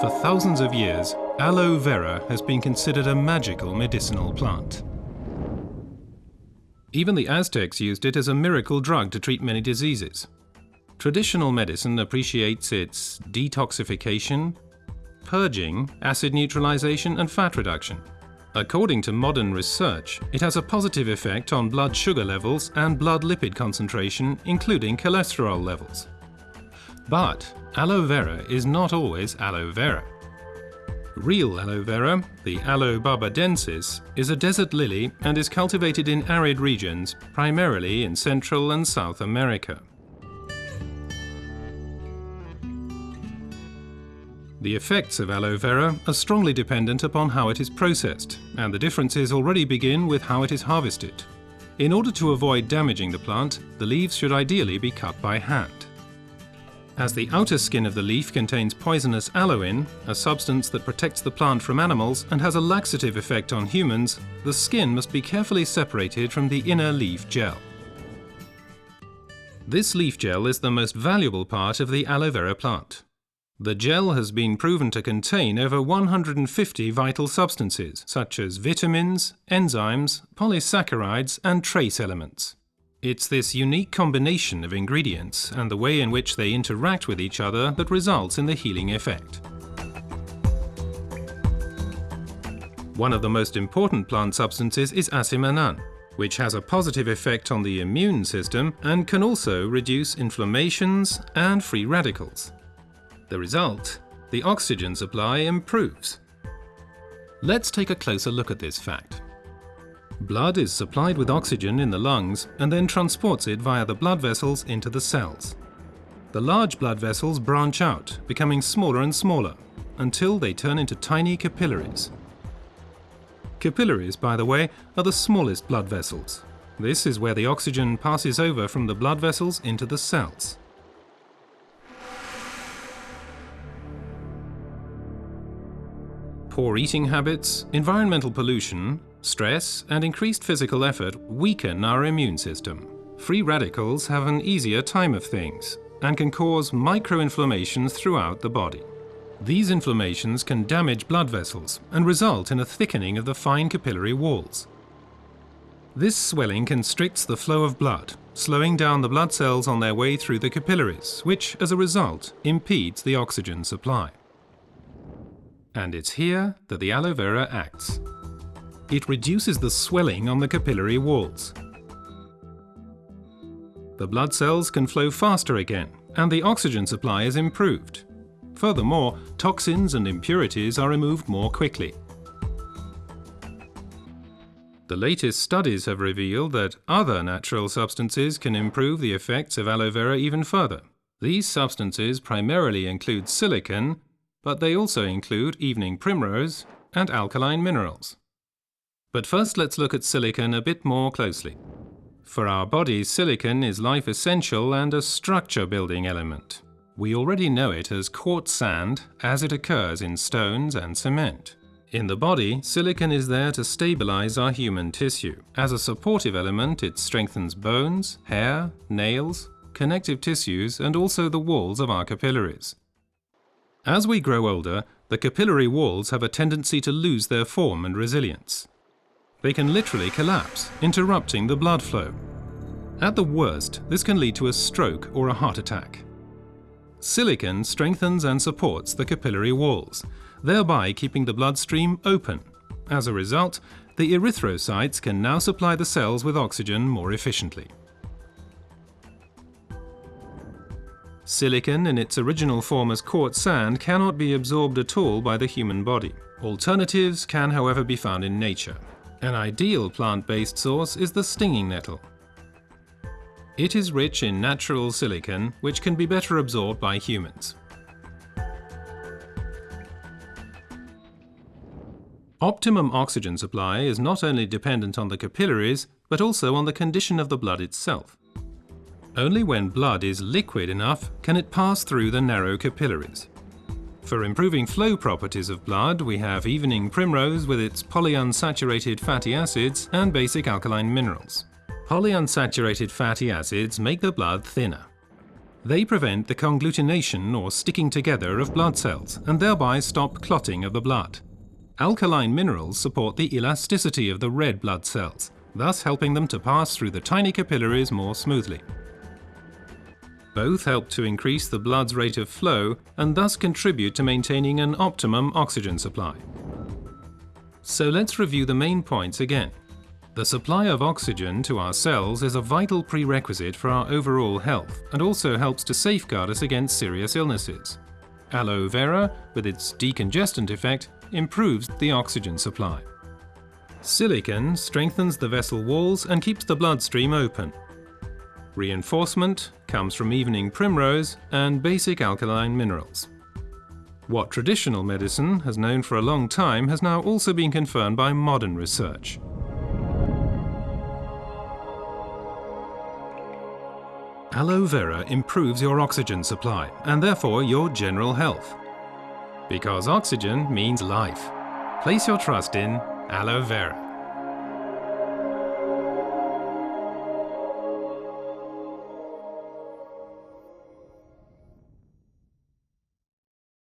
For thousands of years, Aloe Vera has been considered a magical medicinal plant. Even the Aztecs used it as a miracle drug to treat many diseases. Traditional medicine appreciates its detoxification, purging, acid neutralization, and fat reduction. According to modern research, it has a positive effect on blood sugar levels and blood lipid concentration, including cholesterol levels. But aloe vera is not always aloe vera. Real aloe vera, the Aloe barbadensis, is a desert lily and is cultivated in arid regions, primarily in Central and South America. The effects of aloe vera are strongly dependent upon how it is processed, and the differences already begin with how it is harvested. In order to avoid damaging the plant, the leaves should ideally be cut by hand. As the outer skin of the leaf contains poisonous aloin, a substance that protects the plant from animals and has a laxative effect on humans, the skin must be carefully separated from the inner leaf gel. This leaf gel is the most valuable part of the aloe vera plant. The gel has been proven to contain over 150 vital substances, such as vitamins, enzymes, polysaccharides, and trace elements. It's this unique combination of ingredients and the way in which they interact with each other that results in the healing effect. One of the most important plant substances is asimanan, which has a positive effect on the immune system and can also reduce inflammations and free radicals. The result, the oxygen supply improves. Let's take a closer look at this fact. Blood is supplied with oxygen in the lungs and then transports it via the blood vessels into the cells. The large blood vessels branch out, becoming smaller and smaller, until they turn into tiny capillaries. Capillaries, by the way, are the smallest blood vessels. This is where the oxygen passes over from the blood vessels into the cells. Poor eating habits, environmental pollution, stress, and increased physical effort weaken our immune system. Free radicals have an easier time of things and can cause microinflammations throughout the body. These inflammations can damage blood vessels and result in a thickening of the fine capillary walls. This swelling constricts the flow of blood, slowing down the blood cells on their way through the capillaries, which, as a result, impedes the oxygen supply. And it's here that the aloe vera acts. It reduces the swelling on the capillary walls. The blood cells can flow faster again, and the oxygen supply is improved. Furthermore, toxins and impurities are removed more quickly. The latest studies have revealed that other natural substances can improve the effects of aloe vera even further. These substances primarily include silicon, but they also include evening primrose and alkaline minerals. But first let's look at silicon a bit more closely. For our bodies, silicon is life essential and a structure-building element. We already know it as quartz sand, as it occurs in stones and cement. In the body, silicon is there to stabilize our human tissue. As a supportive element, it strengthens bones, hair, nails, connective tissues, and also the walls of our capillaries. As we grow older, the capillary walls have a tendency to lose their form and resilience. They can literally collapse, interrupting the blood flow. At the worst, this can lead to a stroke or a heart attack. Silicon strengthens and supports the capillary walls, thereby keeping the bloodstream open. As a result, the erythrocytes can now supply the cells with oxygen more efficiently. Silicon in its original form as quartz sand cannot be absorbed at all by the human body. Alternatives can, however, be found in nature. An ideal plant-based source is the stinging nettle. It is rich in natural silicon, which can be better absorbed by humans. Optimum oxygen supply is not only dependent on the capillaries, but also on the condition of the blood itself. Only when blood is liquid enough can it pass through the narrow capillaries. For improving flow properties of blood, we have evening primrose with its polyunsaturated fatty acids and basic alkaline minerals. Polyunsaturated fatty acids make the blood thinner. They prevent the conglutination or sticking together of blood cells and thereby stop clotting of the blood. Alkaline minerals support the elasticity of the red blood cells, thus helping them to pass through the tiny capillaries more smoothly. Both help to increase the blood's rate of flow and thus contribute to maintaining an optimum oxygen supply. So let's review the main points again. The supply of oxygen to our cells is a vital prerequisite for our overall health and also helps to safeguard us against serious illnesses. Aloe Vera, with its decongestant effect, improves the oxygen supply. Silicon strengthens the vessel walls and keeps the bloodstream open. Reinforcement comes from evening primrose and basic alkaline minerals. What traditional medicine has known for a long time has now also been confirmed by modern research. Aloe Vera improves your oxygen supply and therefore your general health. Because oxygen means life. Place your trust in Aloe Vera.